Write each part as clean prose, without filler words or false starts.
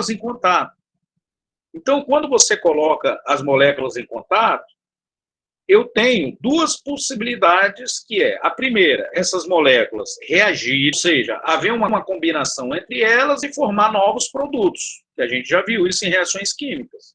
moléculas em contato. Então, quando você coloca as moléculas em contato, eu tenho duas possibilidades, que é, a primeira, essas moléculas reagirem, ou seja, haver uma combinação entre elas e formar novos produtos, que a gente já viu isso em reações químicas,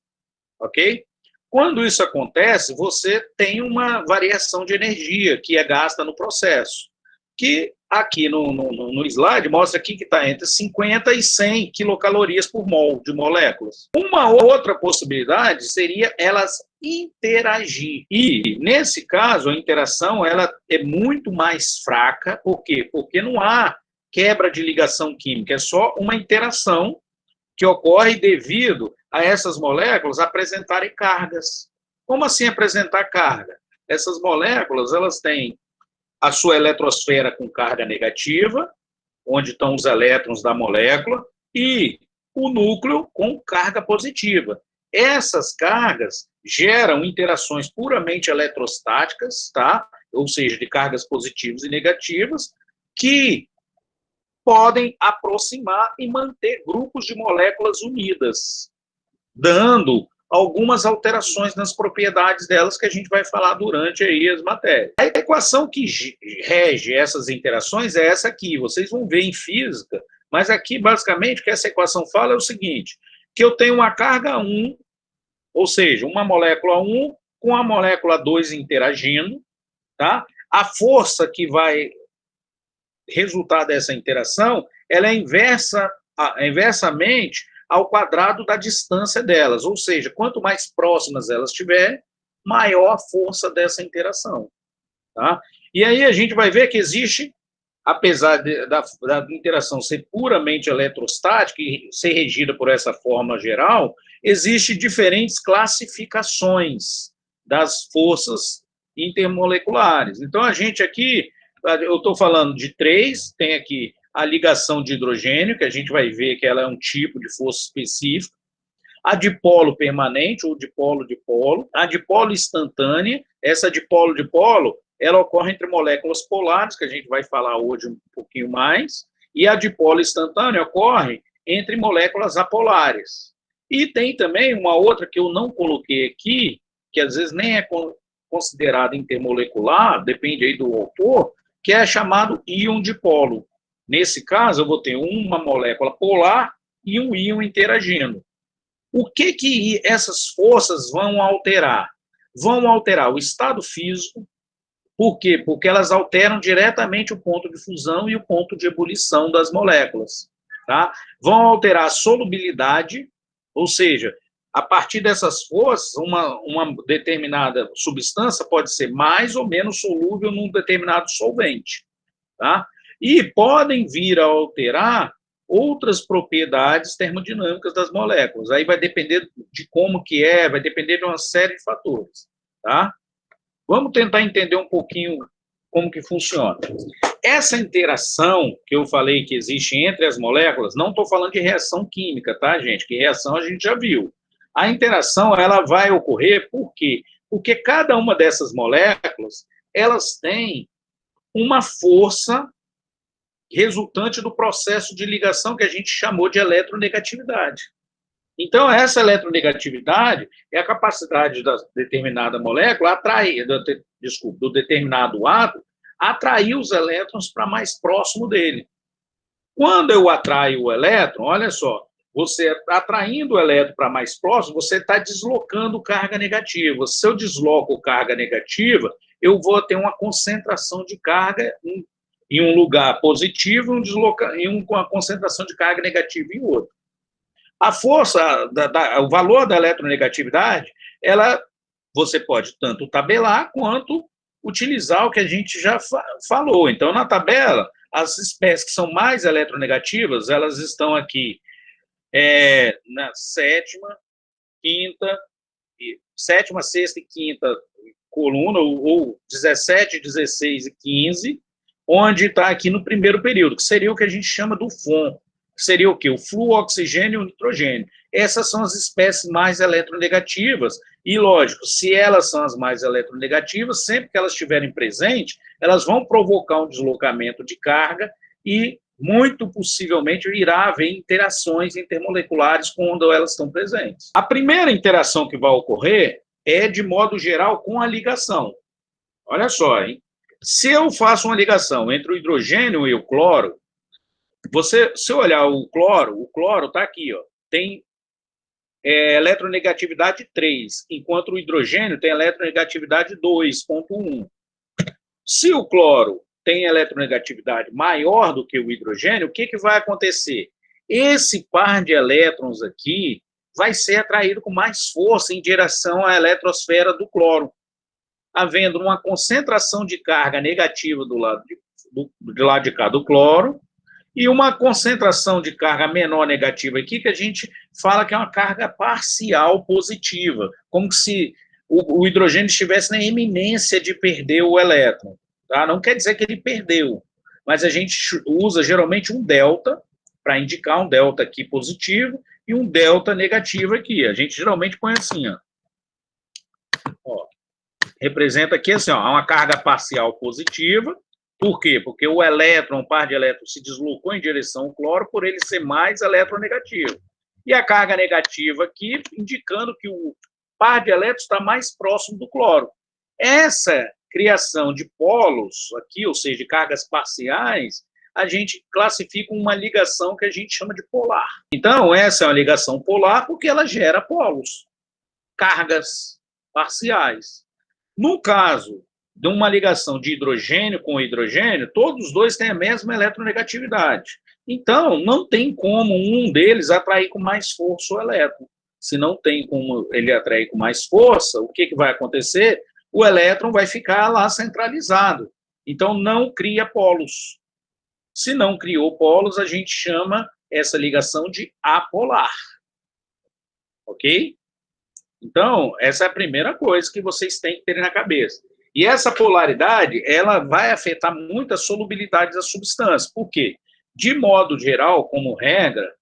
ok? Quando isso acontece, você tem uma variação de energia que é gasta no processo, que aqui no slide mostra aqui que está entre 50 e 100 quilocalorias por mol de moléculas. Uma outra possibilidade seria elas interagir. E, nesse caso, a interação ela é muito mais fraca. Por quê? Porque não há quebra de ligação química, é só uma interação que ocorre devido a essas moléculas apresentarem cargas. Como assim apresentar carga? Essas moléculas elas têm a sua eletrosfera com carga negativa, onde estão os elétrons da molécula, e o núcleo com carga positiva. Essas cargas geram interações puramente eletrostáticas, tá? Ou seja, de cargas positivas e negativas, que podem aproximar e manter grupos de moléculas unidas, dando algumas alterações nas propriedades delas que a gente vai falar durante aí as matérias. A equação que rege essas interações é essa aqui, vocês vão ver em física, mas aqui, basicamente, o que essa equação fala é o seguinte, que eu tenho uma carga 1, ou seja, uma molécula 1 com a molécula 2 interagindo, tá? A força que vai resultar dessa interação, ela é inversamente ao quadrado da distância delas, ou seja, quanto mais próximas elas estiverem, maior a força dessa interação. Tá? E aí a gente vai ver que existe, apesar da interação ser puramente eletrostática e ser regida por essa forma geral, existe diferentes classificações das forças intermoleculares. Então, a gente aqui, eu estou falando de 3, tem aqui a ligação de hidrogênio, que a gente vai ver que ela é um tipo de força específica, a dipolo permanente, ou dipolo-dipolo, a dipolo instantânea, essa dipolo-dipolo, ela ocorre entre moléculas polares, que a gente vai falar hoje um pouquinho mais, e a dipolo instantânea ocorre entre moléculas apolares. E tem também uma outra que eu não coloquei aqui, que às vezes nem é considerada intermolecular, depende aí do autor, que é chamado íon dipolo. Nesse caso, eu vou ter uma molécula polar e um íon interagindo. O que essas forças vão alterar? Vão alterar o estado físico. Por quê? Porque elas alteram diretamente o ponto de fusão e o ponto de ebulição das moléculas. Tá? Vão alterar a solubilidade, ou seja, a partir dessas forças, uma determinada substância pode ser mais ou menos solúvel num determinado solvente. Tá? E podem vir a alterar outras propriedades termodinâmicas das moléculas. Aí vai depender de como que é, vai depender de uma série de fatores. Tá? Vamos tentar entender um pouquinho como que funciona. Essa interação que eu falei que existe entre as moléculas, não estou falando de reação química, tá, gente? Que reação a gente já viu. A interação, ela vai ocorrer por quê? Porque cada uma dessas moléculas, elas têm uma força resultante do processo de ligação que a gente chamou de eletronegatividade. Então, essa eletronegatividade é a capacidade da determinada molécula atrair, do determinado átomo, atrair os elétrons para mais próximo dele. Quando eu atraio o elétron, olha só, você atraindo o elétron para mais próximo, você está deslocando carga negativa. Se eu desloco carga negativa, eu vou ter uma concentração de carga em um lugar positivo e uma concentração de carga negativa em outro. A força, o valor da eletronegatividade, você pode tanto tabelar quanto utilizar o que a gente já falou. Então, na tabela, as espécies que são mais eletronegativas, elas estão aqui na sétima, sexta e quinta coluna, ou 17, 16 e 15, onde está aqui no primeiro período, que seria o que a gente chama do FON, que seria o quê? O fluoxigênio e o nitrogênio. Essas são as espécies mais eletronegativas, e, lógico, se elas são as mais eletronegativas, sempre que elas estiverem presentes, elas vão provocar um deslocamento de carga e muito possivelmente irá haver interações intermoleculares quando elas estão presentes. A primeira interação que vai ocorrer é, de modo geral, com a ligação. Olha só, hein? Se eu faço uma ligação entre o hidrogênio e o cloro, se olhar o cloro está aqui, ó, tem eletronegatividade 3, enquanto o hidrogênio tem eletronegatividade 2,1. Se o cloro tem eletronegatividade maior do que o hidrogênio, o que vai acontecer? Esse par de elétrons aqui vai ser atraído com mais força em direção à eletrosfera do cloro, havendo uma concentração de carga negativa do lado de cá do cloro e uma concentração de carga menor negativa aqui, que a gente fala que é uma carga parcial positiva, como se o hidrogênio estivesse na iminência de perder o elétron. Tá? Não quer dizer que ele perdeu, mas a gente usa geralmente um delta, para indicar um delta aqui positivo e um delta negativo aqui. A gente geralmente põe assim, ó, representa aqui assim, ó, uma carga parcial positiva. Por quê? Porque o elétron, o par de elétrons, se deslocou em direção ao cloro por ele ser mais eletronegativo. E a carga negativa aqui, indicando que o par de elétrons está mais próximo do cloro. Essa criação de polos aqui, ou seja, de cargas parciais, a gente classifica uma ligação que a gente chama de polar. Então, essa é uma ligação polar porque ela gera polos, cargas parciais. No caso de uma ligação de hidrogênio com hidrogênio, todos os dois têm a mesma eletronegatividade. Então, não tem como um deles atrair com mais força o elétron. Se não tem como ele atrair com mais força, o que vai acontecer? O elétron vai ficar lá centralizado. Então, não cria polos. Se não criou polos, a gente chama essa ligação de apolar. Ok? Então, essa é a primeira coisa que vocês têm que ter na cabeça. E essa polaridade, ela vai afetar muito a solubilidade das substâncias. Por quê? De modo geral, como regra,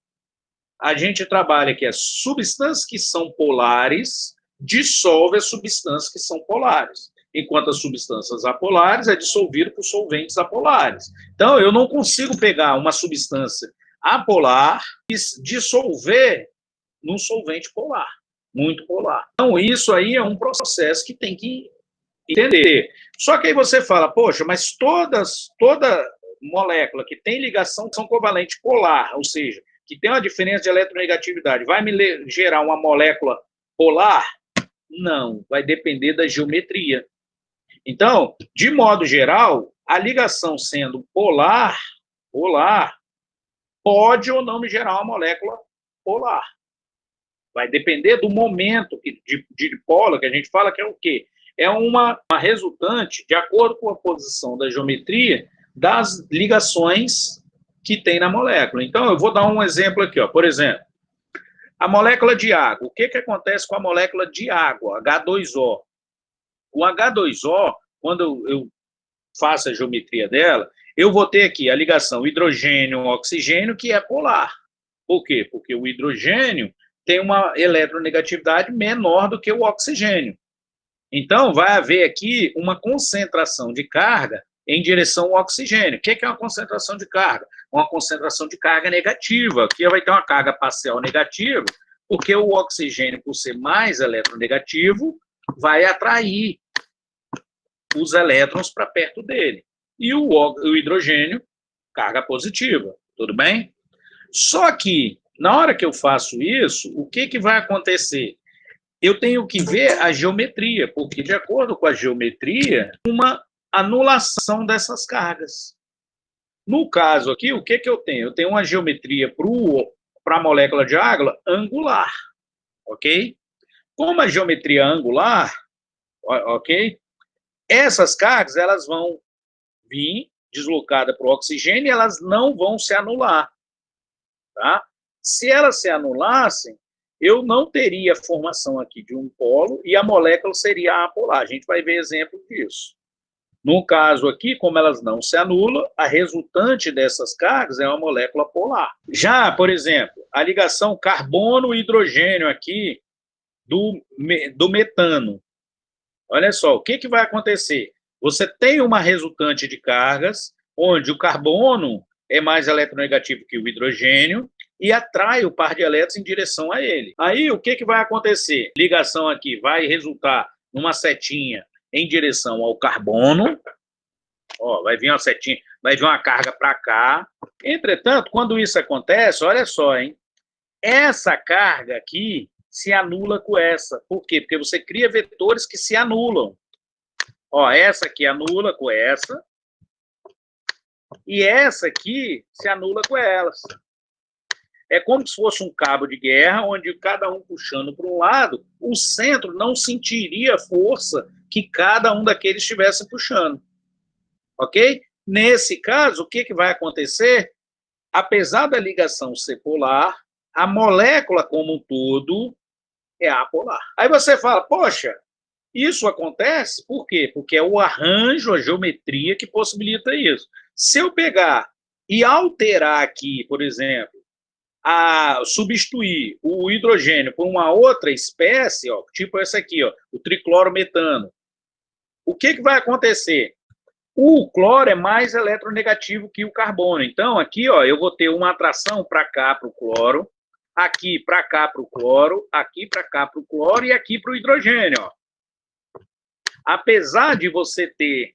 a gente trabalha que as substâncias que são polares dissolvem as substâncias que são polares, enquanto as substâncias apolares é dissolvido por solventes apolares. Então, eu não consigo pegar uma substância apolar e dissolver num solvente polar, muito polar. Então, isso aí é um processo que tem que entender. Só que aí você fala, poxa, mas toda molécula que tem ligação covalente polar, ou seja, que tem uma diferença de eletronegatividade, vai me gerar uma molécula polar? Não, vai depender da geometria. Então, de modo geral, a ligação sendo polar, pode ou não me gerar uma molécula polar. Vai depender do momento de polo, que a gente fala que é o quê? É uma resultante, de acordo com a posição da geometria, das ligações que tem na molécula. Então, eu vou dar um exemplo aqui, ó. Por exemplo, a molécula de água. O que acontece com a molécula de água, H2O? O H2O, quando eu faço a geometria dela, eu vou ter aqui a ligação hidrogênio-oxigênio, que é polar. Por quê? Porque o hidrogênio tem uma eletronegatividade menor do que o oxigênio. Então, vai haver aqui uma concentração de carga em direção ao oxigênio. O que é uma concentração de carga? Uma concentração de carga negativa. Aqui vai ter uma carga parcial negativa, porque o oxigênio, por ser mais eletronegativo, vai atrair os elétrons para perto dele. E o hidrogênio, carga positiva. Tudo bem? Só que, na hora que eu faço isso, o que vai acontecer? Eu tenho que ver a geometria, porque, de acordo com a geometria, uma anulação dessas cargas. No caso aqui, o que eu tenho? Eu tenho uma geometria para a molécula de água angular, ok? Como a geometria angular, ok? Essas cargas, elas vão vir deslocadas para o oxigênio e elas não vão se anular, tá? Se elas se anulassem, eu não teria formação aqui de um polo e a molécula seria apolar. A gente vai ver exemplo disso. No caso aqui, como elas não se anulam, a resultante dessas cargas é uma molécula polar. Já, por exemplo, a ligação carbono-hidrogênio aqui do metano. Olha só, o que vai acontecer? Você tem uma resultante de cargas, onde o carbono é mais eletronegativo que o hidrogênio e atrai o par de elétrons em direção a ele. Aí, o que vai acontecer? Ligação aqui vai resultar numa setinha em direção ao carbono. Ó, vai vir uma setinha, vai vir uma carga para cá. Entretanto, quando isso acontece, olha só, hein? Essa carga aqui se anula com essa. Por quê? Porque você cria vetores que se anulam. Ó, essa aqui anula com essa. E essa aqui se anula com elas. É como se fosse um cabo de guerra, onde cada um puxando para um lado, o centro não sentiria a força que cada um daqueles estivesse puxando. Ok? Nesse caso, o que vai acontecer? Apesar da ligação ser polar, a molécula como um todo é apolar. Aí você fala, poxa, isso acontece por quê? Porque é o arranjo, a geometria que possibilita isso. Se eu pegar e alterar aqui, por exemplo, substituir o hidrogênio por uma outra espécie, ó, tipo essa aqui, ó, o triclorometano, o que vai acontecer? O cloro é mais eletronegativo que o carbono. Então, aqui, ó, eu vou ter uma atração para cá para o cloro, aqui para cá para o cloro, aqui para cá para o cloro e aqui para o hidrogênio. Ó. Apesar de você ter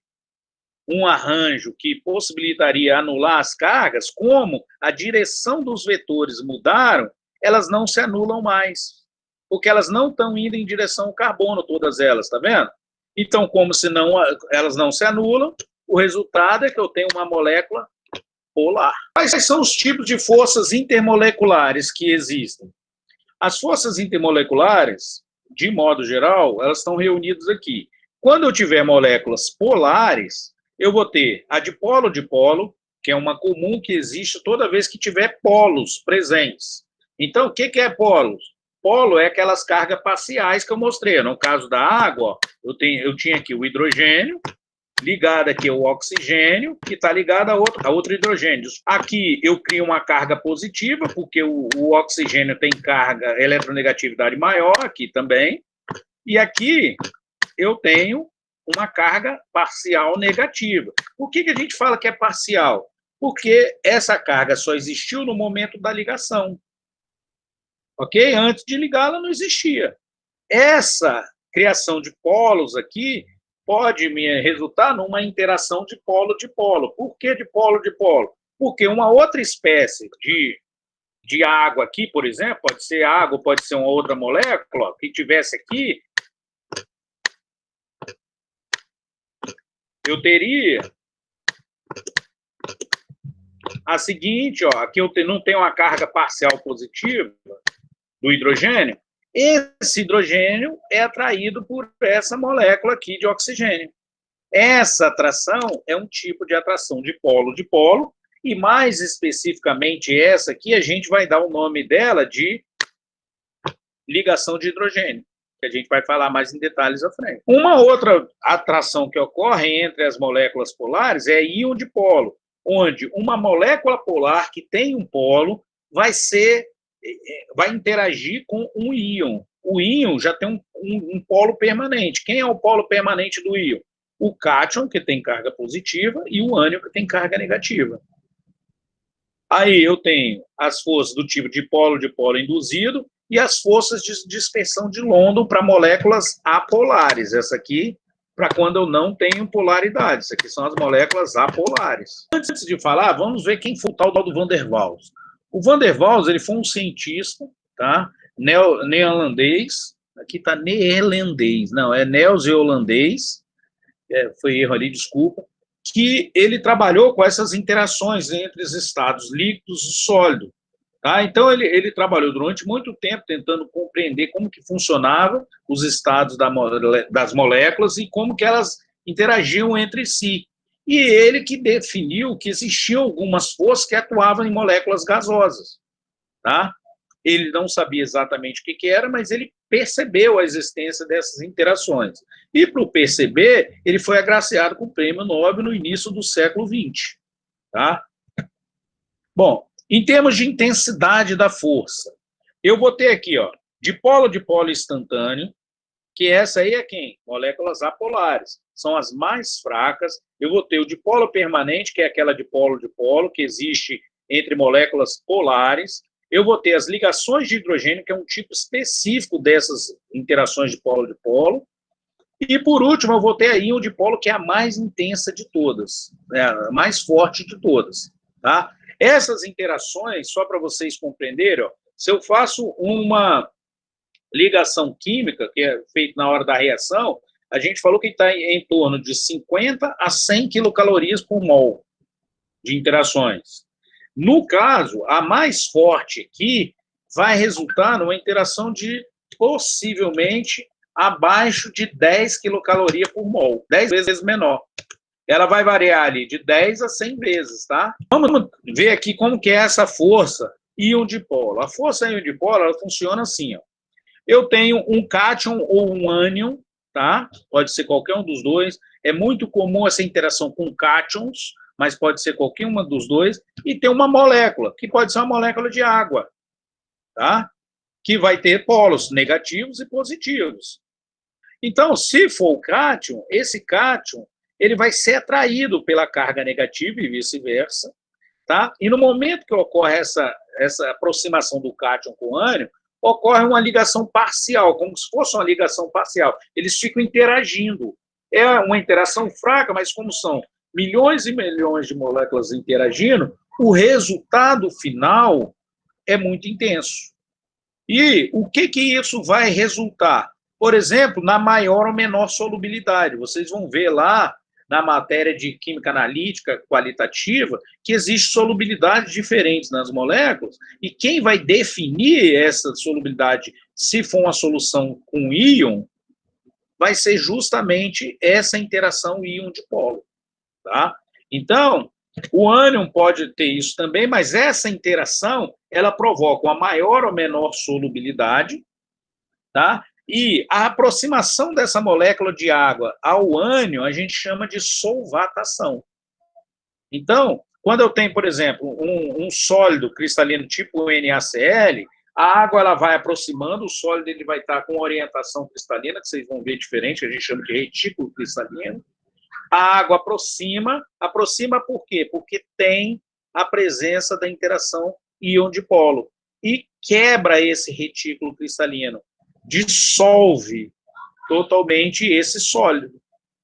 um arranjo que possibilitaria anular as cargas, como a direção dos vetores mudaram, elas não se anulam mais, porque elas não estão indo em direção ao carbono, todas elas, tá vendo? Então, como se não, elas não se anulam, o resultado é que eu tenho uma molécula polar. Quais são os tipos de forças intermoleculares que existem? As forças intermoleculares, de modo geral, elas estão reunidas aqui. Quando eu tiver moléculas polares, eu vou ter a dipolo-dipolo, que é uma comum que existe toda vez que tiver polos presentes. Então, o que é polos? Polo é aquelas cargas parciais que eu mostrei. No caso da água, ó, eu tinha aqui o hidrogênio, ligado aqui ao oxigênio, que está ligado a outro hidrogênio. Aqui eu crio uma carga positiva, porque o oxigênio tem carga eletronegatividade maior, aqui também. E aqui eu tenho uma carga parcial negativa. Por que a gente fala que é parcial? Porque essa carga só existiu no momento da ligação. Ok? Antes de ligá-la não existia. Essa criação de polos aqui pode me resultar numa interação de polo-dipolo. Por que de polo-dipolo? Porque uma outra espécie de água aqui, por exemplo, pode ser água, pode ser uma outra molécula, que tivesse aqui, eu teria a seguinte, ó, aqui eu não tenho uma carga parcial positiva do hidrogênio, esse hidrogênio é atraído por essa molécula aqui de oxigênio. Essa atração é um tipo de atração de polo, e mais especificamente essa aqui, a gente vai dar o nome dela de ligação de hidrogênio, que a gente vai falar mais em detalhes à frente. Uma outra atração que ocorre entre as moléculas polares é íon de polo, onde uma molécula polar que tem um polo vai interagir com um íon. O íon já tem um polo permanente. Quem é o polo permanente do íon? O cátion, que tem carga positiva, e o ânion, que tem carga negativa. Aí eu tenho as forças do tipo de polo induzido e as forças de dispersão de London para moléculas apolares. Essa aqui, para quando eu não tenho polaridade. Isso aqui são as moléculas apolares. Antes de falar, vamos ver quem foi o tal do Van der Waals. O Van der Waals, ele foi um cientista, tá? Neerlandês, aqui está neerlandês, não, é neozelandês, foi erro ali, desculpa, que ele trabalhou com essas interações entre os estados líquidos e sólido. Tá? Então, ele trabalhou durante muito tempo tentando compreender como que funcionavam os estados das moléculas e como que elas interagiam entre si. E ele que definiu que existiam algumas forças que atuavam em moléculas gasosas. Tá? Ele não sabia exatamente o que era, mas ele percebeu a existência dessas interações. E, para perceber, ele foi agraciado com o prêmio Nobel no início do século XX. Tá? Bom, em termos de intensidade da força, eu botei aqui, ó, dipolo instantâneo, que essa aí é quem? Moléculas apolares. São as mais fracas. Eu vou ter o dipolo permanente, que é aquela dipolo-dipolo, que existe entre moléculas polares. Eu vou ter as ligações de hidrogênio, que é um tipo específico dessas interações de polo-dipolo. E, por último, eu vou ter a íon dipolo, que é a mais intensa de todas, né, a mais forte de todas. Tá? Essas interações, só para vocês compreenderem, ó, se eu faço uma ligação química, que é feita na hora da reação, a gente falou que está em torno de 50 a 100 quilocalorias por mol de interações. No caso, a mais forte aqui vai resultar numa interação de possivelmente abaixo de 10 quilocalorias por mol, 10 vezes menor. Ela vai variar ali de 10 a 100 vezes, tá? Vamos ver aqui como que é essa força íon dipolo. A força íon dipolo, ela funciona assim, ó. Eu tenho um cátion ou um ânion, tá? Pode ser qualquer um dos dois. É muito comum essa interação com cátions, mas pode ser qualquer uma dos dois. E tem uma molécula, que pode ser uma molécula de água, tá? Que vai ter polos negativos e positivos. Então, se for o cátion, esse cátion ele vai ser atraído pela carga negativa e vice-versa, tá? E no momento que ocorre essa aproximação do cátion com o ânion, ocorre uma ligação parcial, como se fosse uma ligação parcial. Eles ficam interagindo. É uma interação fraca, mas como são milhões e milhões de moléculas interagindo, o resultado final é muito intenso. E o que isso vai resultar? Por exemplo, na maior ou menor solubilidade. Vocês vão ver lá na matéria de química analítica qualitativa que existe solubilidades diferentes nas moléculas, e quem vai definir essa solubilidade, se for uma solução com íon, vai ser justamente essa interação íon-dipolo. Tá? Então, o ânion pode ter isso também, mas essa interação, ela provoca uma maior ou menor solubilidade, tá? E a aproximação dessa molécula de água ao ânion, a gente chama de solvatação. Então, quando eu tenho, por exemplo, um sólido cristalino tipo NaCl, a água ela vai aproximando, o sólido ele vai estar com orientação cristalina, que vocês vão ver diferente, que a gente chama de retículo cristalino. A água aproxima por quê? Porque tem a presença da interação íon-dipolo e quebra esse retículo cristalino, dissolve totalmente esse sólido.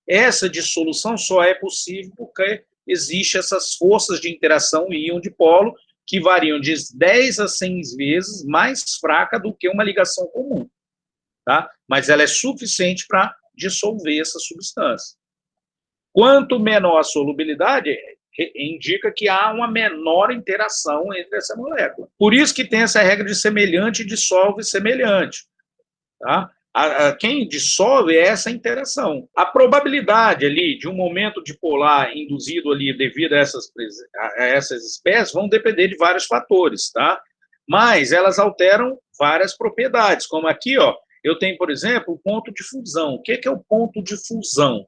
Essa dissolução só é possível porque existem essas forças de interação íon-dipolo que variam de 10 a 100 vezes mais fraca do que uma ligação comum, tá? Mas ela é suficiente para dissolver essa substância. Quanto menor a solubilidade, indica que há uma menor interação entre essa molécula. Por isso que tem essa regra de semelhante dissolve semelhante. Tá? Quem dissolve é essa interação. A probabilidade ali de um momento dipolar induzido ali devido a essas espécies vão depender de vários fatores, tá? Mas elas alteram várias propriedades, como aqui, ó, eu tenho, por exemplo, o ponto de fusão. O que é o ponto de fusão?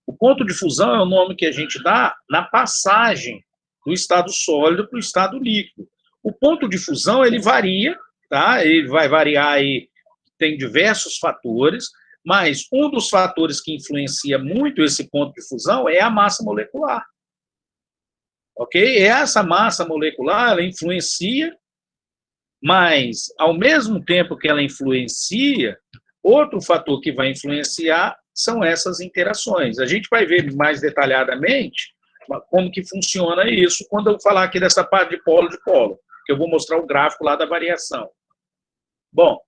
O ponto de fusão é o nome que a gente dá na passagem do estado sólido para o estado líquido. O ponto de fusão, ele varia, tá? Ele vai variar aí, tem diversos fatores, mas um dos fatores que influencia muito esse ponto de fusão é a massa molecular. Ok? E essa massa molecular, ela influencia, mas, ao mesmo tempo que ela influencia, outro fator que vai influenciar são essas interações. A gente vai ver mais detalhadamente como que funciona isso quando eu falar aqui dessa parte de polo, que eu vou mostrar o gráfico lá da variação. Bom,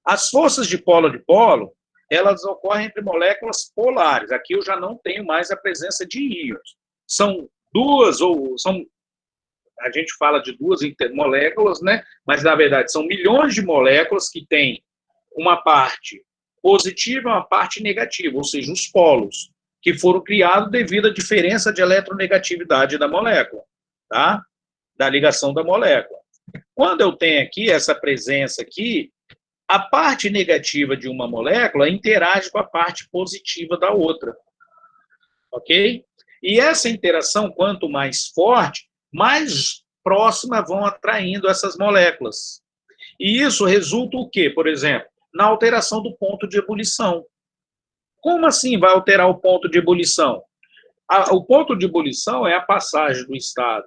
as forças de polo, elas ocorrem entre moléculas polares. Aqui eu já não tenho mais a presença de íons. São duas, a gente fala de duas moléculas, né? Mas, na verdade, são milhões de moléculas que têm uma parte positiva e uma parte negativa, ou seja, os polos, que foram criados devido à diferença de eletronegatividade da molécula, tá? Da ligação da molécula. Quando eu tenho aqui essa presença aqui, a parte negativa de uma molécula interage com a parte positiva da outra, ok? E essa interação, quanto mais forte, mais próximas vão atraindo essas moléculas. E isso resulta o quê? Por exemplo, na alteração do ponto de ebulição. Como assim vai alterar o ponto de ebulição? O ponto de ebulição é a passagem do estado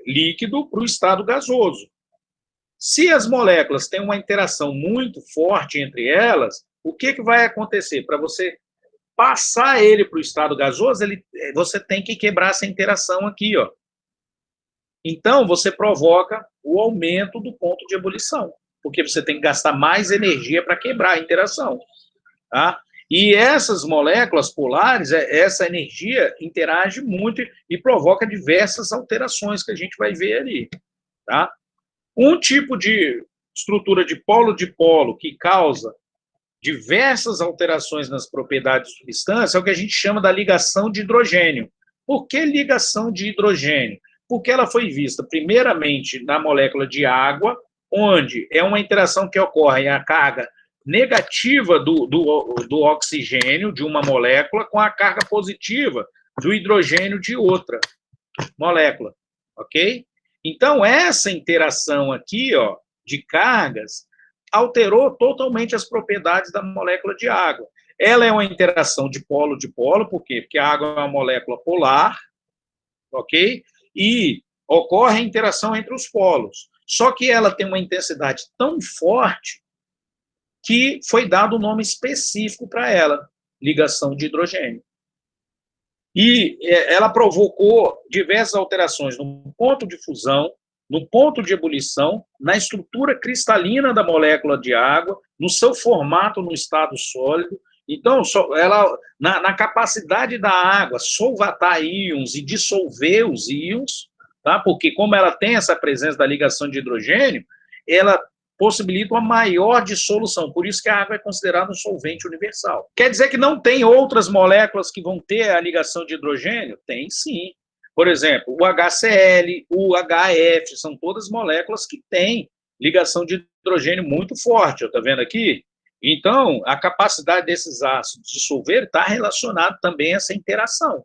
líquido para o estado gasoso. Se as moléculas têm uma interação muito forte entre elas, o que vai acontecer? Para você passar ele para o estado gasoso, você tem que quebrar essa interação aqui, ó. Então, você provoca o aumento do ponto de ebulição, porque você tem que gastar mais energia para quebrar a interação. Tá? E essas moléculas polares, essa energia interage muito e provoca diversas alterações que a gente vai ver ali. Tá? Um tipo de estrutura de polo que causa diversas alterações nas propriedades de substância é o que a gente chama da ligação de hidrogênio. Por que ligação de hidrogênio? Porque ela foi vista primeiramente na molécula de água, onde é uma interação que ocorre a carga negativa do oxigênio de uma molécula com a carga positiva do hidrogênio de outra molécula, ok? Então, essa interação aqui, ó, de cargas, alterou totalmente as propriedades da molécula de água. Ela é uma interação de polo, por quê? Porque a água é uma molécula polar, ok? E ocorre a interação entre os polos. Só que ela tem uma intensidade tão forte que foi dado um nome específico para ela, ligação de hidrogênio. E ela provocou diversas alterações no ponto de fusão, no ponto de ebulição, na estrutura cristalina da molécula de água, no seu formato no estado sólido. Então, ela, na capacidade da água solvatar íons e dissolver os íons, tá? Porque como ela tem essa presença da ligação de hidrogênio, ela possibilita uma maior dissolução. Por isso que a água é considerada um solvente universal. Quer dizer que não tem outras moléculas que vão ter a ligação de hidrogênio? Tem sim. Por exemplo, o HCl, o HF, são todas moléculas que têm ligação de hidrogênio muito forte, está vendo aqui? Então, a capacidade desses ácidos de dissolver está relacionada também a essa interação,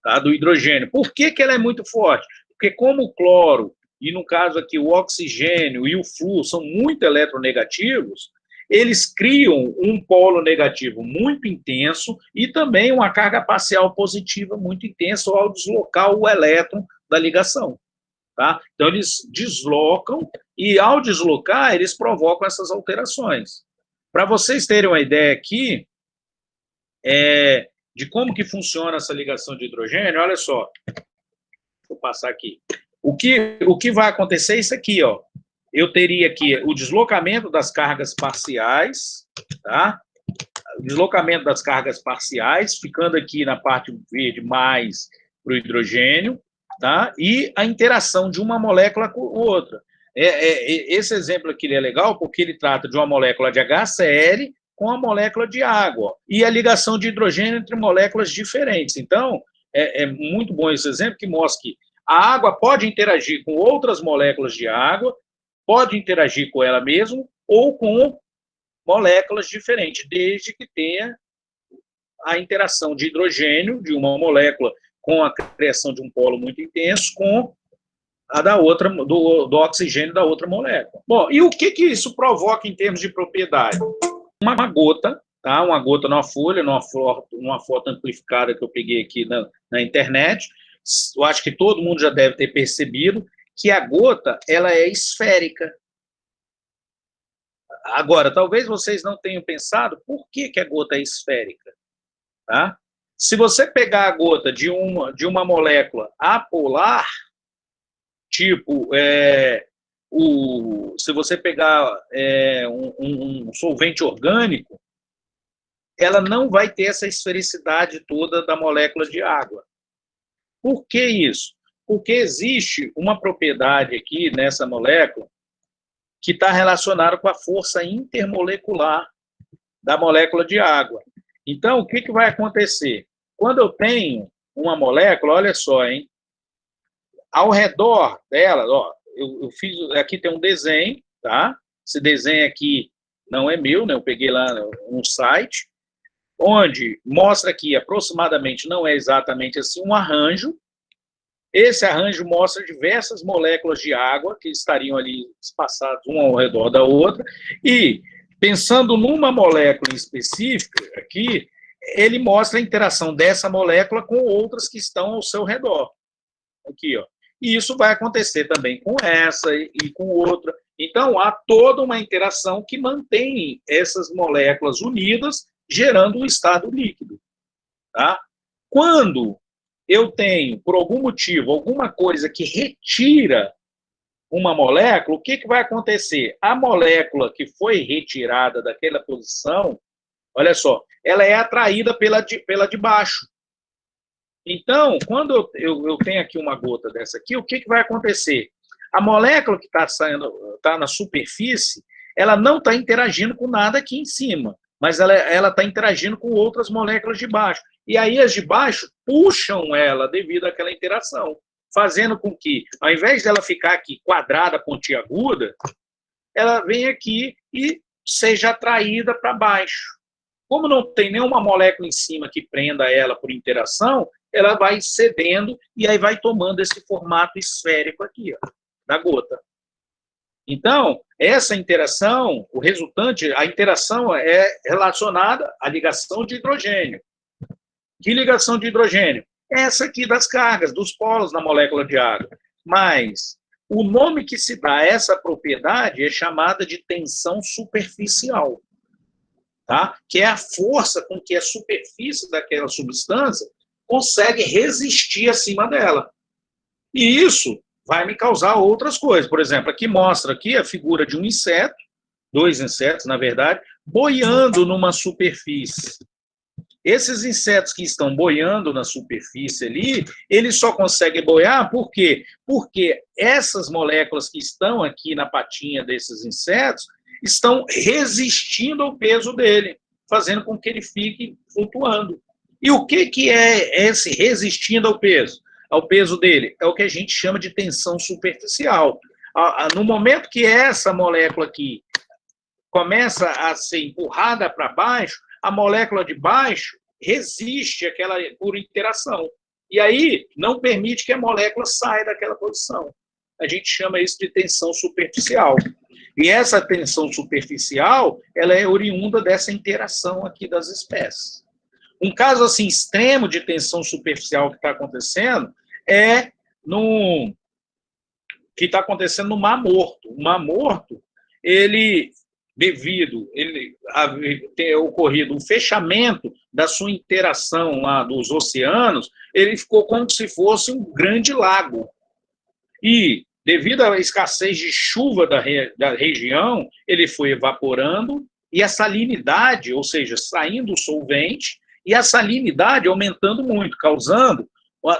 tá, do hidrogênio. Por que ela é muito forte? Porque como o cloro, e no caso aqui o oxigênio e o flúor são muito eletronegativos, eles criam um polo negativo muito intenso e também uma carga parcial positiva muito intensa ao deslocar o elétron da ligação. Tá? Então, eles deslocam e, ao deslocar, eles provocam essas alterações. Para vocês terem uma ideia aqui de como que funciona essa ligação de hidrogênio, olha só. Vou passar aqui. O que vai acontecer é isso aqui, ó. Eu teria aqui o deslocamento das cargas parciais, tá? O deslocamento das cargas parciais, ficando aqui na parte verde mais para o hidrogênio, tá? E a interação de uma molécula com outra. Esse exemplo aqui é legal porque ele trata de uma molécula de HCl com a molécula de água e a ligação de hidrogênio entre moléculas diferentes. Então, é muito bom esse exemplo que mostra que a água pode interagir com outras moléculas de água, pode interagir com ela mesma ou com moléculas diferentes, desde que tenha a interação de hidrogênio de uma molécula com a criação de um polo muito intenso com a da outra, do oxigênio da outra molécula. Bom, e o que isso provoca em termos de propriedade? Uma gota, tá? Uma gota numa folha, numa foto amplificada que eu peguei aqui na internet. Eu acho que todo mundo já deve ter percebido que a gota, ela é esférica. Agora, talvez vocês não tenham pensado por que a gota é esférica. Tá? Se você pegar a gota de uma molécula apolar, tipo, se você pegar um solvente orgânico, ela não vai ter essa esfericidade toda da molécula de água. Por que isso? Porque existe uma propriedade aqui nessa molécula que está relacionada com a força intermolecular da molécula de água. Então, o que vai acontecer? Quando eu tenho uma molécula, olha só, hein? Ao redor dela, ó, eu fiz, aqui tem um desenho, tá? Esse desenho aqui não é meu, né? Eu peguei lá um site, onde mostra aqui aproximadamente, não é exatamente assim, um arranjo. Esse arranjo mostra diversas moléculas de água que estariam ali espaçadas uma ao redor da outra, e Pensando numa molécula específica aqui, ele mostra a interação dessa molécula com outras que estão ao seu redor. Aqui, ó. E isso vai acontecer também com essa e com outra. Então, há toda uma interação que mantém essas moléculas unidas, gerando um estado líquido. Tá? Quando eu tenho, por algum motivo, alguma coisa que retira uma molécula, o que, que vai acontecer? A molécula que foi retirada daquela posição, olha só, ela é atraída pela de baixo. Então, quando eu tenho aqui uma gota dessa aqui, o que, que vai acontecer? A molécula que está saindo, está na superfície, ela não está interagindo com nada aqui em cima, mas ela está interagindo com outras moléculas de baixo. E aí as de baixo puxam ela devido àquela interação, fazendo com que, ao invés dela ficar aqui quadrada, pontiaguda, ela vem aqui e seja atraída para baixo. Como não tem nenhuma molécula em cima que prenda ela por interação, ela vai cedendo e aí vai tomando esse formato esférico aqui, ó, da gota. Então, essa interação, o resultante, a interação é relacionada à ligação de hidrogênio. Que ligação de hidrogênio? Essa aqui das cargas, dos polos na molécula de água. Mas o nome que se dá a essa propriedade é chamada de tensão superficial, tá? Que é a força com que a superfície daquela substância consegue resistir acima dela. E isso vai me causar outras coisas. Por exemplo, aqui mostra aqui a figura de um inseto, 2 insetos, na verdade, boiando numa superfície. Esses insetos que estão boiando na superfície ali, eles só conseguem boiar por quê? Porque essas moléculas que estão aqui na patinha desses insetos estão resistindo ao peso dele, fazendo com que ele fique flutuando. E o que é esse resistindo ao peso? Ao peso dele? É o que a gente chama de tensão superficial. No momento que essa molécula aqui começa a ser empurrada para baixo, a molécula de baixo resiste àquela por interação. E aí não permite que a molécula saia daquela posição. A gente chama isso de tensão superficial. E essa tensão superficial, ela é oriunda dessa interação aqui das espécies. Um caso assim extremo de tensão superficial que está acontecendo é que está acontecendo no Mar Morto. O Mar Morto, ele ter ocorrido um fechamento da sua interação lá dos oceanos, ele ficou como se fosse um grande lago. E, devido à escassez de chuva da região, ele foi evaporando e a salinidade, ou seja, saindo o solvente, e a salinidade aumentando muito, causando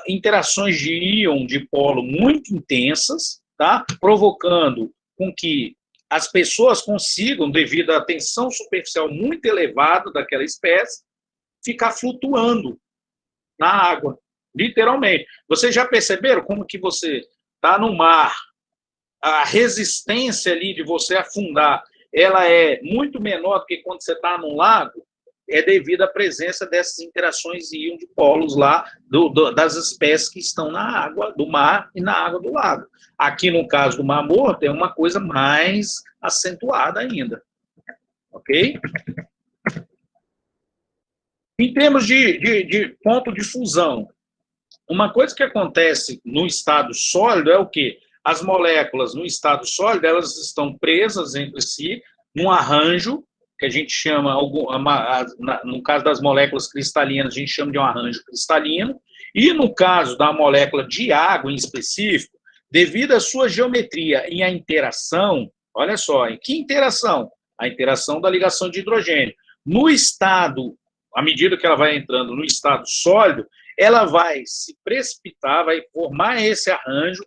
interações de íon de polo muito intensas, tá? Provocando com que as pessoas consigam, devido à tensão superficial muito elevada daquela espécie, ficar flutuando na água, literalmente. Vocês já perceberam como que você está no mar, a resistência ali de você afundar, ela é muito menor do que quando você está num lago? É devido à presença dessas interações de íon de polos lá, das espécies que estão na água do mar e na água do lago. Aqui, no caso do Mar Morto, é uma coisa mais acentuada ainda. Ok? Em termos de ponto de fusão, uma coisa que acontece no estado sólido é o quê? As moléculas no estado sólido, elas estão presas entre si num arranjo que a gente chama, no caso das moléculas cristalinas, a gente chama de um arranjo cristalino, e no caso da molécula de água em específico, devido à sua geometria e à interação, olha só, em que interação? A interação da ligação de hidrogênio. No estado, à medida que ela vai entrando no estado sólido, ela vai se precipitar, vai formar esse arranjo,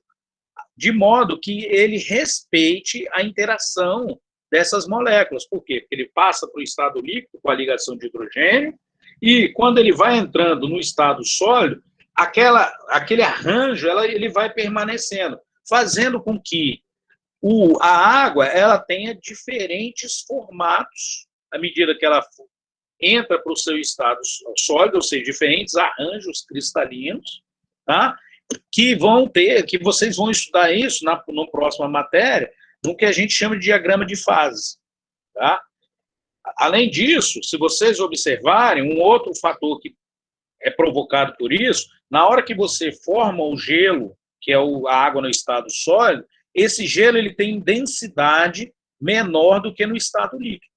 de modo que ele respeite a interação dessas moléculas. Por quê? Porque ele passa para o estado líquido com a ligação de hidrogênio, e quando ele vai entrando no estado sólido, aquele arranjo ele vai permanecendo, fazendo com que a água ela tenha diferentes formatos à medida que ela entra para o seu estado sólido, ou seja, diferentes arranjos cristalinos, tá? Que vocês vão estudar isso na próxima matéria, no que a gente chama de diagrama de fases, tá? Além disso, se vocês observarem, um outro fator que é provocado por isso, na hora que você forma o gelo, que é a água no estado sólido, esse gelo ele tem densidade menor do que no estado líquido.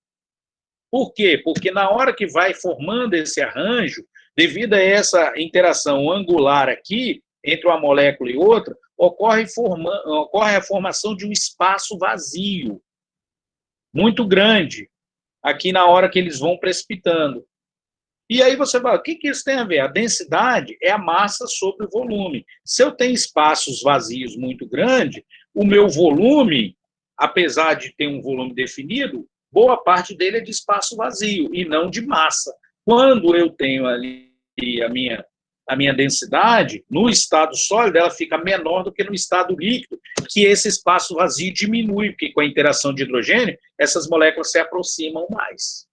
Por quê? Porque na hora que vai formando esse arranjo, devido a essa interação angular aqui, entre uma molécula e outra, ocorre a formação de um espaço vazio, muito grande, aqui na hora que eles vão precipitando. E aí você fala, o que isso tem a ver? A densidade é a massa sobre o volume. Se eu tenho espaços vazios muito grandes, o meu volume, apesar de ter um volume definido, boa parte dele é de espaço vazio e não de massa. Quando eu tenho ali a minha densidade, no estado sólido, ela fica menor do que no estado líquido, que esse espaço vazio diminui, porque com a interação de hidrogênio, essas moléculas se aproximam mais.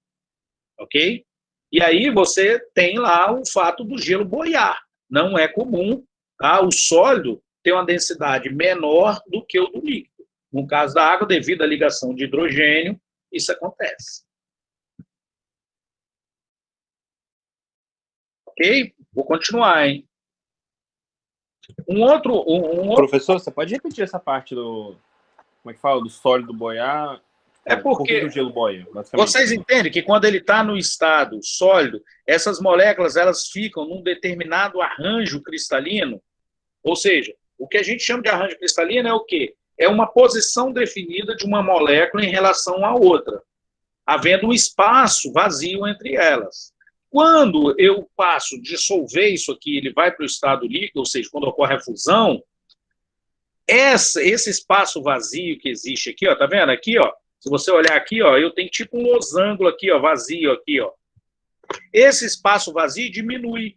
Ok? E aí você tem lá o fato do gelo boiar. Não é comum, tá? O sólido ter uma densidade menor do que o do líquido. No caso da água, devido à ligação de hidrogênio, isso acontece. Ok? Vou continuar, hein? Professor, você pode repetir essa parte do... Como é que fala? Do sólido boiar? É porque por que o gelo boia, vocês entendem que quando ele está no estado sólido, essas moléculas elas ficam num determinado arranjo cristalino, ou seja, o que a gente chama de arranjo cristalino é o quê? É uma posição definida de uma molécula em relação à outra, havendo um espaço vazio entre elas. Quando eu passo a dissolver isso aqui, ele vai para o estado líquido, ou seja, quando ocorre a fusão, esse espaço vazio que existe aqui, ó, tá vendo? Aqui, ó, se você olhar aqui, ó, eu tenho tipo um losango aqui, ó, vazio aqui, ó. Esse espaço vazio diminui.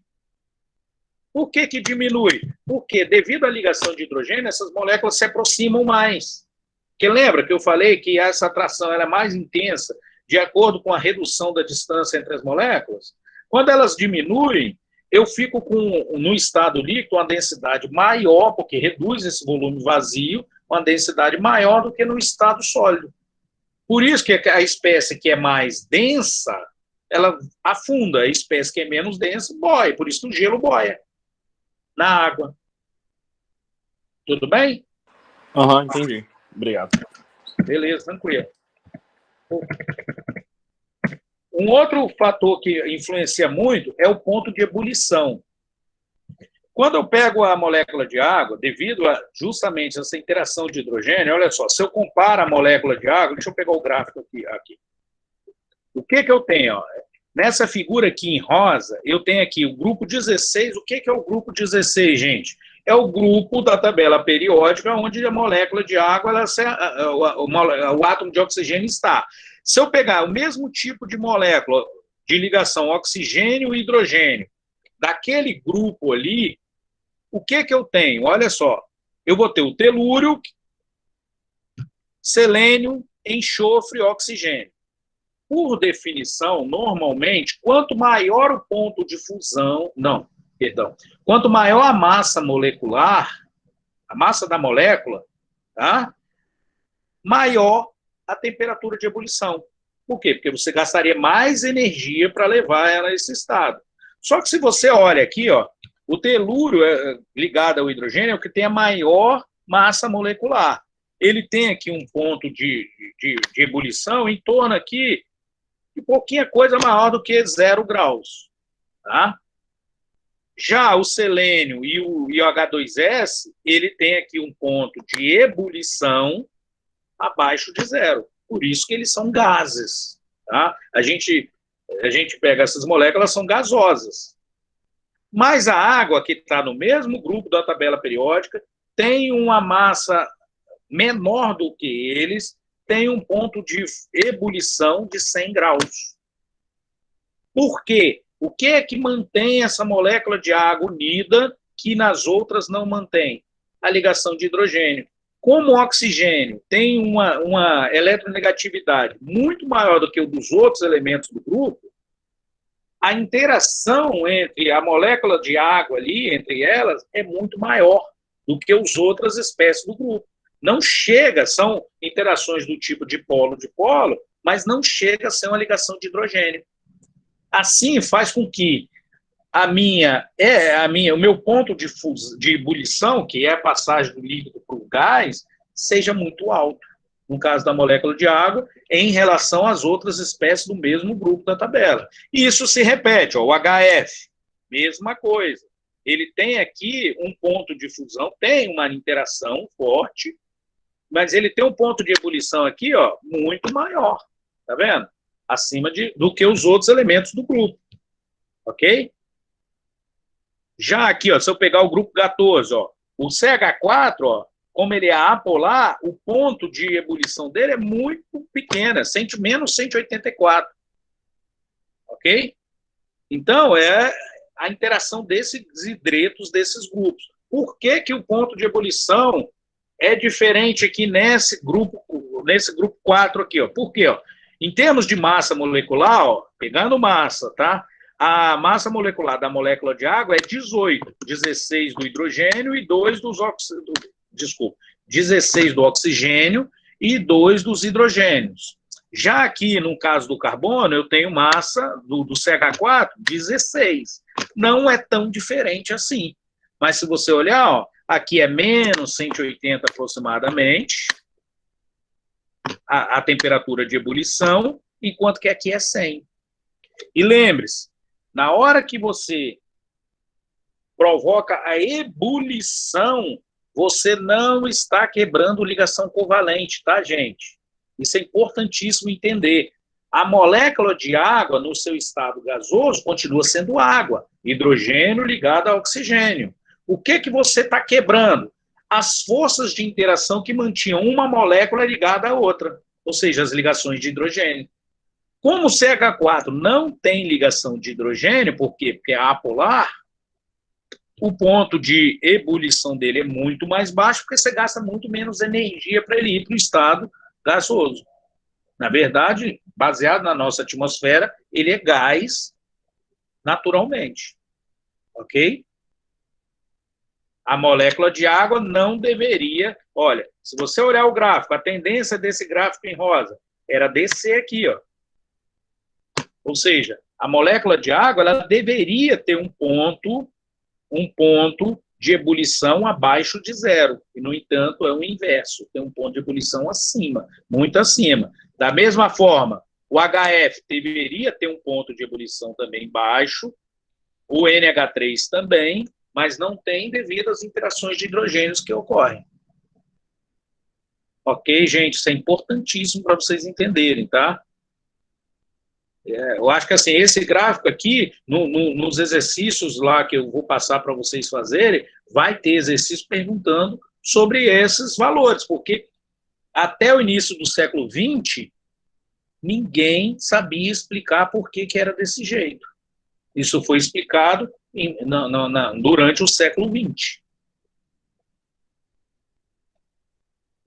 Por que diminui? Porque, devido à ligação de hidrogênio, essas moléculas se aproximam mais. Porque lembra que eu falei que essa atração era mais intensa de acordo com a redução da distância entre as moléculas? Quando elas diminuem, eu fico no estado líquido, uma densidade maior, porque reduz esse volume vazio, uma densidade maior do que no estado sólido. Por isso que a espécie que é mais densa, ela afunda, a espécie que é menos densa, boia. Por isso que o gelo boia na água. Tudo bem? Entendi. Obrigado. Beleza, tranquilo. Um outro fator que influencia muito é o ponto de ebulição. Quando eu pego a molécula de água, devido a justamente essa interação de hidrogênio, olha só, se eu comparo a molécula de água, deixa eu pegar o gráfico aqui. O que eu tenho? Ó? Nessa figura aqui em rosa, eu tenho aqui o grupo 16. O que é o grupo 16, gente? É o grupo da tabela periódica onde a molécula de água, o átomo de oxigênio está. Se eu pegar o mesmo tipo de molécula de ligação oxigênio e hidrogênio, daquele grupo ali, o que eu tenho? Olha só, eu vou ter o telúrio, selênio, enxofre e oxigênio. Por definição, normalmente, quanto maior o ponto de fusão, quanto maior a massa molecular, a massa da molécula, tá? Maior a temperatura de ebulição. Por quê? Porque você gastaria mais energia para levar ela a esse estado. Só que se você olha aqui, ó, o telúrio ligado ao hidrogênio é o que tem a maior massa molecular. Ele tem aqui um ponto de ebulição em torno aqui de pouquinha coisa maior do que 0 graus. Tá? Já o selênio e o H2S, ele tem aqui um ponto de ebulição abaixo de 0. Por isso que eles são gases. Tá? A gente pega essas moléculas, elas são gasosas. Mas a água, que está no mesmo grupo da tabela periódica, tem uma massa menor do que eles, tem um ponto de ebulição de 100 graus. Por quê? O que é que mantém essa molécula de água unida que nas outras não mantém? A ligação de hidrogênio. Como o oxigênio tem uma eletronegatividade muito maior do que o dos outros elementos do grupo, a interação entre a molécula de água ali, entre elas, é muito maior do que as outras espécies do grupo. não chega, são interações do tipo dipolo-dipolo, mas não chega a ser uma ligação de hidrogênio. Assim, faz com que o meu ponto de ebulição, que é a passagem do líquido para o gás, seja muito alto, no caso da molécula de água, em relação às outras espécies do mesmo grupo da tabela. E isso se repete, ó, o HF, mesma coisa. Ele tem aqui um ponto de fusão, tem uma interação forte, mas ele tem um ponto de ebulição aqui, ó, muito maior, tá vendo? Acima do que os outros elementos do grupo, ok? Já aqui, ó, se eu pegar o grupo 14, ó, o CH4, ó, como ele é apolar, o ponto de ebulição dele é muito pequeno, menos 184, ok? Então, é a interação desses hidretos, desses grupos. Por que que o ponto de ebulição é diferente aqui nesse grupo 4 aqui, ó? Por quê? Ó? Em termos de massa molecular, ó, pegando massa, tá? A massa molecular da molécula de água é 18, 16 do hidrogênio e 16 do oxigênio e 2 dos hidrogênios. Já aqui, no caso do carbono, eu tenho massa do CH4, 16. Não é tão diferente assim. Mas se você olhar, ó, aqui é menos 180 aproximadamente, a temperatura de ebulição, enquanto que aqui é 100. E lembre-se, na hora que você provoca a ebulição, você não está quebrando ligação covalente, tá, gente? Isso é importantíssimo entender. A molécula de água, no seu estado gasoso, continua sendo água, hidrogênio ligado a oxigênio. O que você está quebrando? As forças de interação que mantinham uma molécula ligada à outra, ou seja, as ligações de hidrogênio. Como o CH4 não tem ligação de hidrogênio, por quê? Porque é apolar, o ponto de ebulição dele é muito mais baixo, porque você gasta muito menos energia para ele ir para o estado gasoso. Na verdade, baseado na nossa atmosfera, ele é gás naturalmente. Ok? A molécula de água não deveria... Olha, se você olhar o gráfico, a tendência desse gráfico em rosa era descer aqui, ó. Ou seja, a molécula de água ela deveria ter um ponto de ebulição abaixo de zero. E, no entanto, é o inverso. Tem um ponto de ebulição acima, muito acima. Da mesma forma, o HF deveria ter um ponto de ebulição também baixo, o NH3 também, mas não tem devido às interações de hidrogênios que ocorrem. Ok, gente? Isso é importantíssimo para vocês entenderem, tá? Eu acho que assim, esse gráfico aqui, nos exercícios lá que eu vou passar para vocês fazerem, vai ter exercício perguntando sobre esses valores, porque até o início do século XX, ninguém sabia explicar por que era desse jeito. Isso foi explicado durante o século XX.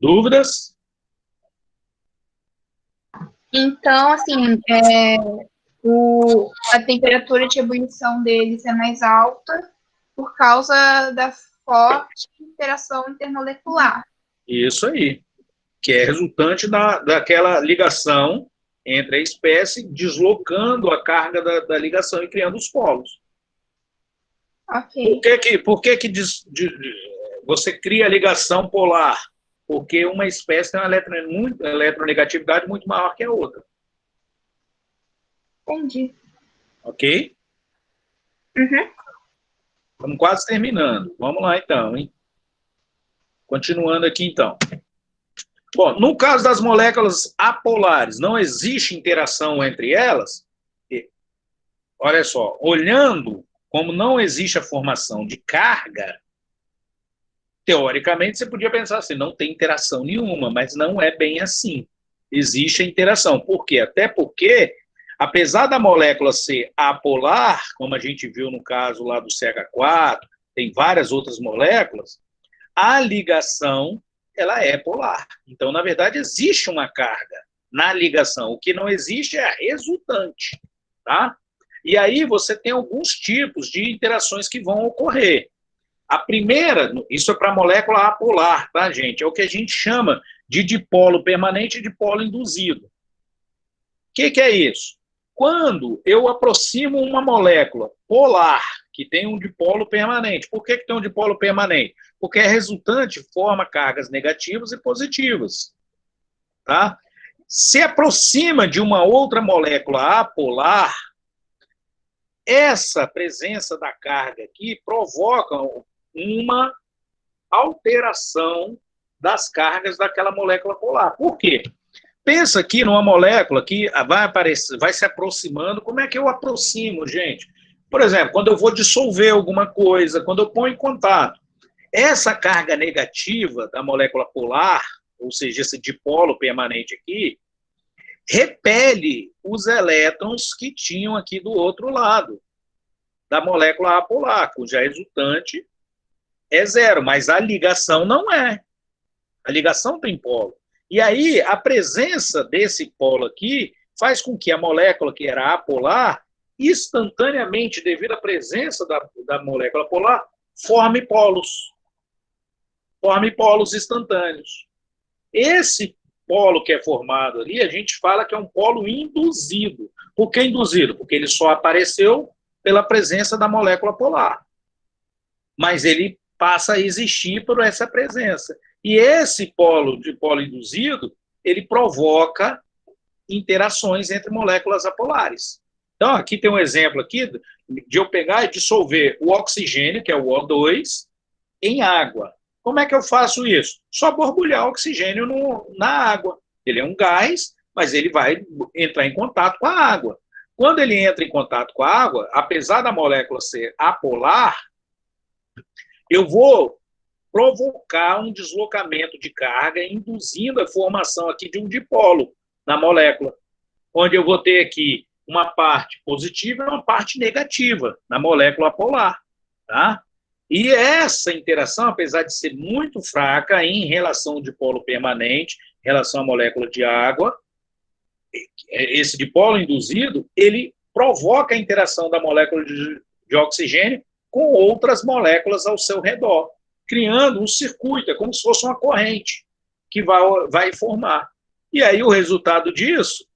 Dúvidas? Então, assim, a temperatura de ebulição deles é mais alta por causa da forte interação intermolecular. Isso aí, que é resultante daquela ligação entre a espécie, deslocando a carga da ligação e criando os polos. Ok. Por que você cria a ligação polar? Porque uma espécie tem uma eletronegatividade muito maior que a outra. Entendi. Ok? Uhum. Estamos quase terminando. Vamos lá, então, hein? Continuando aqui, então. Bom, no caso das moléculas apolares, não existe interação entre elas. Olha só, olhando como não existe a formação de carga, teoricamente você podia pensar assim, não tem interação nenhuma, mas não é bem assim. Existe a interação. Por quê? Até porque, apesar da molécula ser apolar, como a gente viu no caso lá do CH4, tem várias outras moléculas, a ligação ela é polar. Então, na verdade, existe uma carga na ligação. O que não existe é a resultante, tá? E aí você tem alguns tipos de interações que vão ocorrer. A primeira, isso é para a molécula apolar, tá, gente? É o que a gente chama de dipolo permanente e dipolo induzido. O que é isso? Quando eu aproximo uma molécula polar, que tem um dipolo permanente. Por que tem um dipolo permanente? Porque a resultante forma cargas negativas e positivas. Tá? Se aproxima de uma outra molécula apolar, essa presença da carga aqui provoca uma alteração das cargas daquela molécula polar. Por quê? Pensa aqui numa molécula que vai aparecer, vai se aproximando. Como é que eu aproximo, gente? Por exemplo, quando eu vou dissolver alguma coisa, quando eu ponho em contato, essa carga negativa da molécula polar, ou seja, esse dipolo permanente aqui, repele os elétrons que tinham aqui do outro lado da molécula apolar, cuja resultante é zero, mas a ligação não é. A ligação tem polo. E aí, a presença desse polo aqui faz com que a molécula que era apolar, instantaneamente, devido à presença da molécula polar, forme polos. Forme polos instantâneos. Esse polo que é formado ali, a gente fala que é um polo induzido. Por que induzido? Porque ele só apareceu pela presença da molécula polar. Mas ele passa a existir por essa presença. E esse polo induzido, ele provoca interações entre moléculas apolares. Então, aqui tem um exemplo aqui de eu pegar e dissolver o oxigênio, que é o O2, em água. Como é que eu faço isso? Só borbulhar oxigênio na água. Ele é um gás, mas ele vai entrar em contato com a água. Quando ele entra em contato com a água, apesar da molécula ser apolar, eu vou provocar um deslocamento de carga, induzindo a formação aqui de um dipolo na molécula, onde eu vou ter aqui uma parte positiva e uma parte negativa na molécula polar, tá? E essa interação, apesar de ser muito fraca em relação ao dipolo permanente, em relação à molécula de água, esse dipolo induzido, ele provoca a interação da molécula de oxigênio com outras moléculas ao seu redor, criando um circuito, é como se fosse uma corrente que vai formar. E aí o resultado disso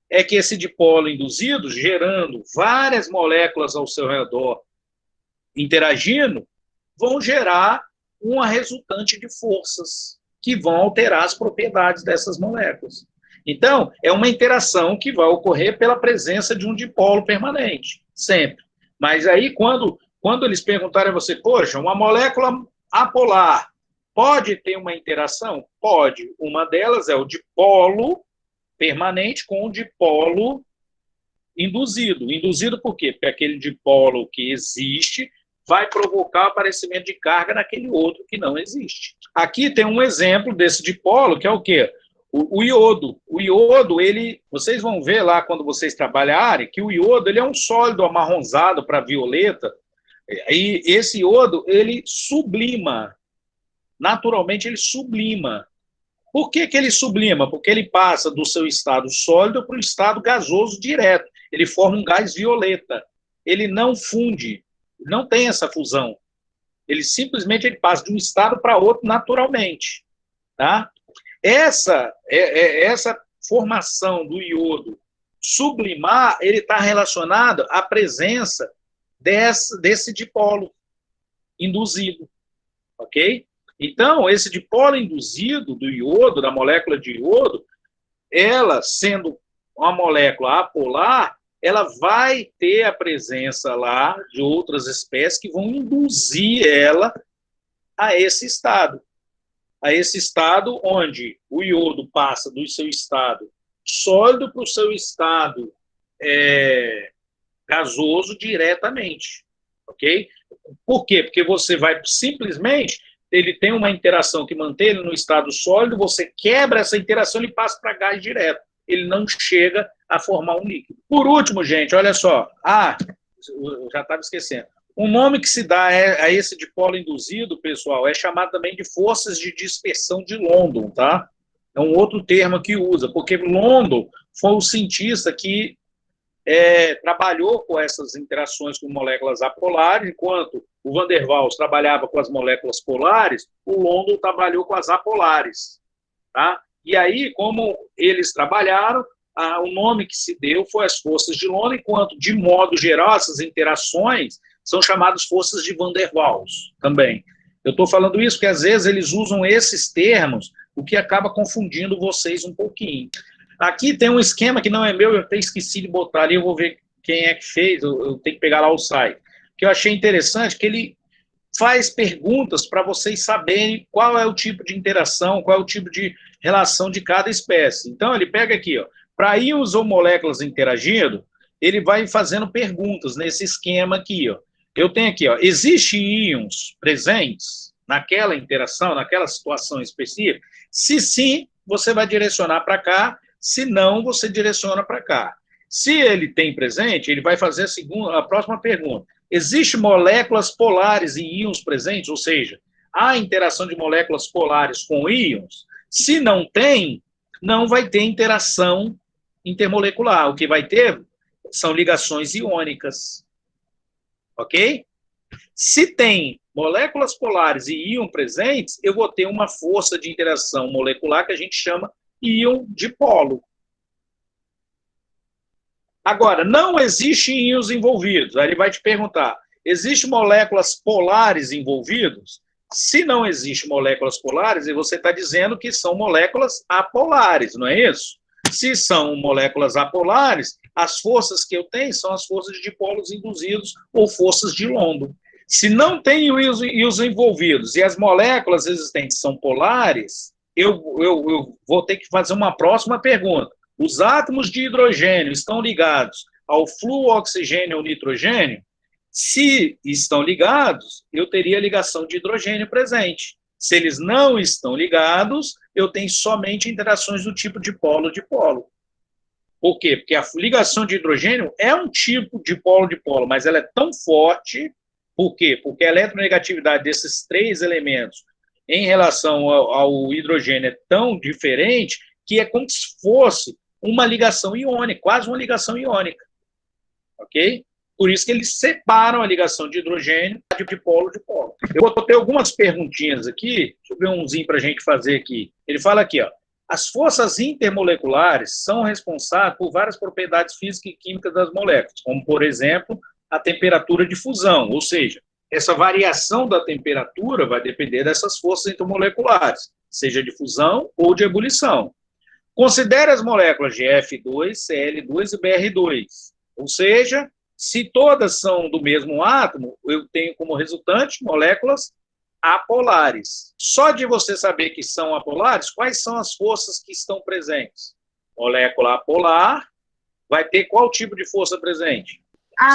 é que esse dipolo induzido, gerando várias moléculas ao seu redor interagindo, vão gerar uma resultante de forças que vão alterar as propriedades dessas moléculas. Então, é uma interação que vai ocorrer pela presença de um dipolo permanente, sempre. Mas aí, quando eles perguntarem a você, poxa, uma molécula apolar pode ter uma interação? Pode. Uma delas é o dipolo permanente com o dipolo induzido. Induzido por quê? Porque aquele dipolo que existe vai provocar o aparecimento de carga naquele outro que não existe. Aqui tem um exemplo desse dipolo, que é o quê? O iodo. O iodo, vocês vão ver lá quando vocês trabalharem, que o iodo ele é um sólido amarronzado para violeta, e esse iodo, ele sublima. Naturalmente, ele sublima. Por que ele sublima? Porque ele passa do seu estado sólido para o estado gasoso direto. Ele forma um gás violeta. Ele não funde, não tem essa fusão. Ele simplesmente passa de um estado para outro naturalmente. Tá? Essa formação do iodo sublimar, ele está relacionado à presença desse dipolo induzido, ok? Então, esse dipolo induzido do iodo, da molécula de iodo, ela, sendo uma molécula apolar, ela vai ter a presença lá de outras espécies que vão induzir ela a esse estado onde o iodo passa do seu estado sólido para o seu estado gasoso diretamente, ok? Por quê? Porque você vai simplesmente, ele tem uma interação que mantém ele no estado sólido, você quebra essa interação e passa para gás direto. Ele não chega a formar um líquido. Por último, gente, olha só. Eu já estava esquecendo. O nome que se dá a esse dipolo induzido, pessoal, é chamado também de forças de dispersão de London, tá? É um outro termo que usa, porque London foi o cientista que trabalhou com essas interações com moléculas apolares, enquanto o Van der Waals trabalhava com as moléculas polares, o London trabalhou com as apolares. Tá? E aí, como eles trabalharam, o nome que se deu foi as forças de London, enquanto, de modo geral, essas interações são chamadas forças de Van der Waals também. Eu estou falando isso porque, às vezes, eles usam esses termos, o que acaba confundindo vocês um pouquinho. Aqui tem um esquema que não é meu, eu até esqueci de botar ali, eu vou ver quem é que fez, eu tenho que pegar lá o site. Que eu achei interessante, que ele faz perguntas para vocês saberem qual é o tipo de interação, qual é o tipo de relação de cada espécie. Então, ele pega aqui, para íons ou moléculas interagindo, ele vai fazendo perguntas nesse esquema aqui. Eu tenho aqui, existem íons presentes naquela interação, naquela situação específica? Se sim, você vai direcionar para cá, se não, você direciona para cá. Se ele tem presente, ele vai fazer a próxima pergunta. Existem moléculas polares e íons presentes? Ou seja, há interação de moléculas polares com íons? Se não tem, não vai ter interação intermolecular. O que vai ter são ligações iônicas. Ok? Se tem moléculas polares e íon presentes, eu vou ter uma força de interação molecular que a gente chama íon dipolo. Agora, não existem íons envolvidos. Aí ele vai te perguntar, existem moléculas polares envolvidas? Se não existem moléculas polares, você está dizendo que são moléculas apolares, não é isso? Se são moléculas apolares, as forças que eu tenho são as forças de dipolos induzidos ou forças de London. Se não tem íons envolvidos e as moléculas existentes são polares, eu vou ter que fazer uma próxima pergunta. Os átomos de hidrogênio estão ligados ao fluoxigênio ou nitrogênio? Se estão ligados, eu teria ligação de hidrogênio presente. Se eles não estão ligados, eu tenho somente interações do tipo dipolo-dipolo. Por quê? Porque a ligação de hidrogênio é um tipo de polo-dipolo, mas ela é tão forte. Por quê? Porque a eletronegatividade desses três elementos em relação ao hidrogênio é tão diferente que é como se fosse uma ligação iônica, quase uma ligação iônica. Ok? Por isso que eles separam a ligação de hidrogênio de polo-dipolo. Eu vou ter algumas perguntinhas aqui, deixa eu ver umzinho para a gente fazer aqui. Ele fala aqui, as forças intermoleculares são responsáveis por várias propriedades físicas e químicas das moléculas, como, por exemplo, a temperatura de fusão, ou seja, essa variação da temperatura vai depender dessas forças intermoleculares, seja de fusão ou de ebulição. Considere as moléculas de F2, Cl2 e Br2, ou seja, se todas são do mesmo átomo, eu tenho como resultante moléculas apolares. Só de você saber que são apolares, quais são as forças que estão presentes? Molécula apolar vai ter qual tipo de força presente?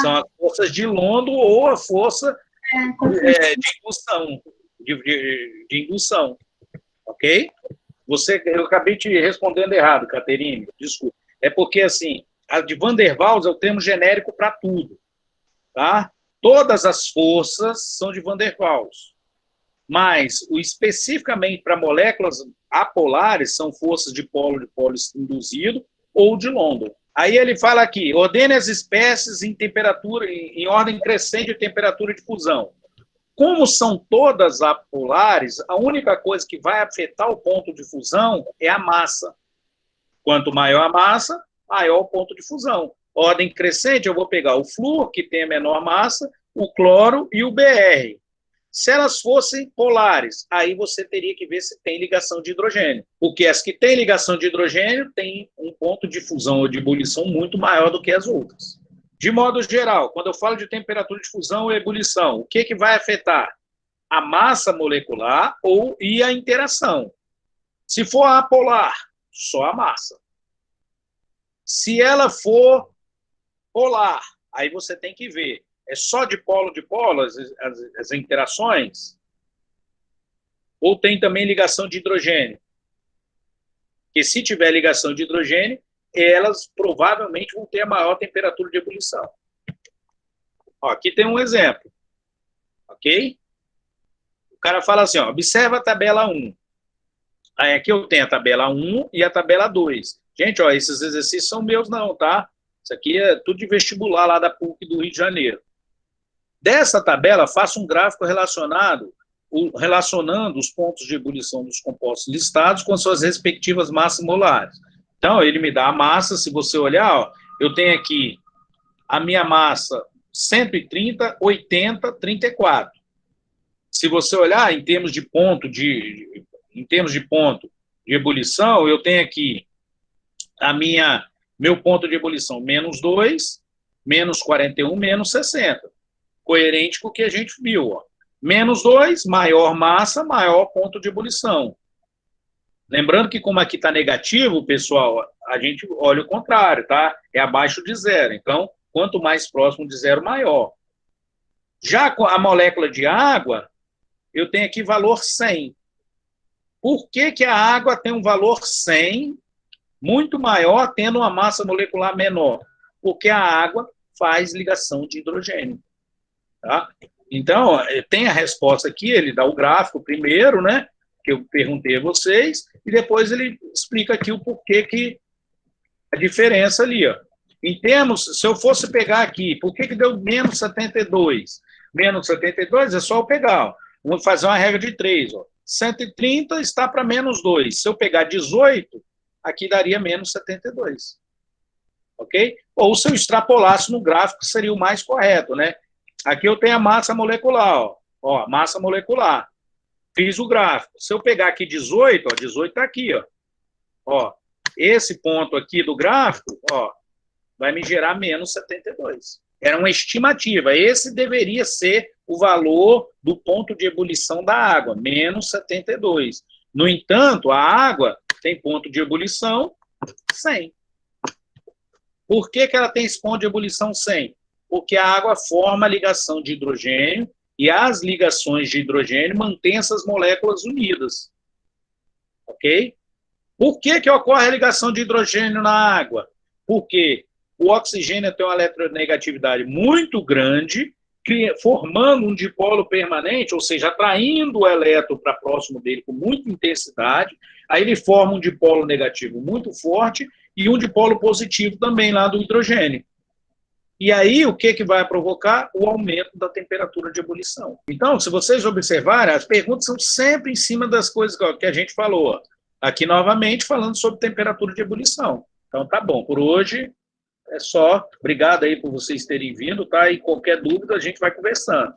São as forças de London ou a força de indução. De indução. Ok? Eu acabei te respondendo errado, Caterine, desculpa. É porque, assim, a de Van der Waals é o termo genérico para tudo. Tá? Todas as forças são de Van der Waals. Mas, especificamente para moléculas apolares, são forças de polo induzido ou de London. Aí ele fala aqui, ordene as espécies em temperatura, em ordem crescente de temperatura de fusão. Como são todas apolares, a única coisa que vai afetar o ponto de fusão é a massa. Quanto maior a massa, maior o ponto de fusão. Ordem crescente, eu vou pegar o flúor, que tem a menor massa, o cloro e o BR. Se elas fossem polares, aí você teria que ver se tem ligação de hidrogênio. Porque as que têm ligação de hidrogênio têm um ponto de fusão ou de ebulição muito maior do que as outras. De modo geral, quando eu falo de temperatura de fusão ou ebulição, o que vai afetar? A massa molecular e a interação. Se for apolar, só a massa. Se ela for polar, aí você tem que ver. É só de polo as interações? Ou tem também ligação de hidrogênio? Porque se tiver ligação de hidrogênio, elas provavelmente vão ter a maior temperatura de ebulição. Aqui tem um exemplo. Ok? O cara fala assim, observa a tabela 1. Aí aqui eu tenho a tabela 1 e a tabela 2. Gente, esses exercícios são meus não, tá? Isso aqui é tudo de vestibular lá da PUC do Rio de Janeiro. Dessa tabela, faça um gráfico relacionando os pontos de ebulição dos compostos listados com suas respectivas massas molares. Então, ele me dá a massa, se você olhar, ó, eu tenho aqui a minha massa 130, 80, 34. Se você olhar em termos de ponto de ebulição, eu tenho aqui meu ponto de ebulição menos 2, menos 41, menos 60. Coerente com o que a gente viu. Ó. Menos 2, maior massa, maior ponto de ebulição. Lembrando que como aqui está negativo, pessoal, a gente olha o contrário, tá? É abaixo de zero. Então, quanto mais próximo de zero, maior. Já com a molécula de água, eu tenho aqui valor 100. Por que que a água tem um valor 100 muito maior, tendo uma massa molecular menor? Porque a água faz ligação de hidrogênio. Tá? Então, tem a resposta aqui, ele dá o gráfico primeiro, né, que eu perguntei a vocês, e depois ele explica aqui o porquê que a diferença ali, ó. Em termos, se eu fosse pegar aqui, por que que deu menos 72? Menos 72 é só eu pegar, ó. Vamos fazer uma regra de 3, ó. 130 está para menos 2. Se eu pegar 18, aqui daria menos 72. Ok? Ou se eu extrapolasse no gráfico, seria o mais correto, né? Aqui eu tenho a massa molecular, ó. Ó, a massa molecular. Fiz o gráfico. Se eu pegar aqui 18, ó, 18 está aqui, ó. Ó, esse ponto aqui do gráfico, ó, vai me gerar menos 72. Era uma estimativa. Esse deveria ser o valor do ponto de ebulição da água, menos 72. No entanto, a água tem ponto de ebulição 100. Por que que ela tem esse ponto de ebulição 100? Porque a água forma ligação de hidrogênio e as ligações de hidrogênio mantêm essas moléculas unidas. Ok? Por que que ocorre a ligação de hidrogênio na água? Porque o oxigênio tem uma eletronegatividade muito grande, formando um dipolo permanente, ou seja, atraindo o elétron para próximo dele com muita intensidade, aí ele forma um dipolo negativo muito forte e um dipolo positivo também lá do hidrogênio. E aí, o que vai provocar? O aumento da temperatura de ebulição. Então, se vocês observarem, as perguntas são sempre em cima das coisas que a gente falou. Aqui, novamente, falando sobre temperatura de ebulição. Então, tá bom. Por hoje, é só. Obrigado aí por vocês terem vindo, tá? E qualquer dúvida, a gente vai conversando.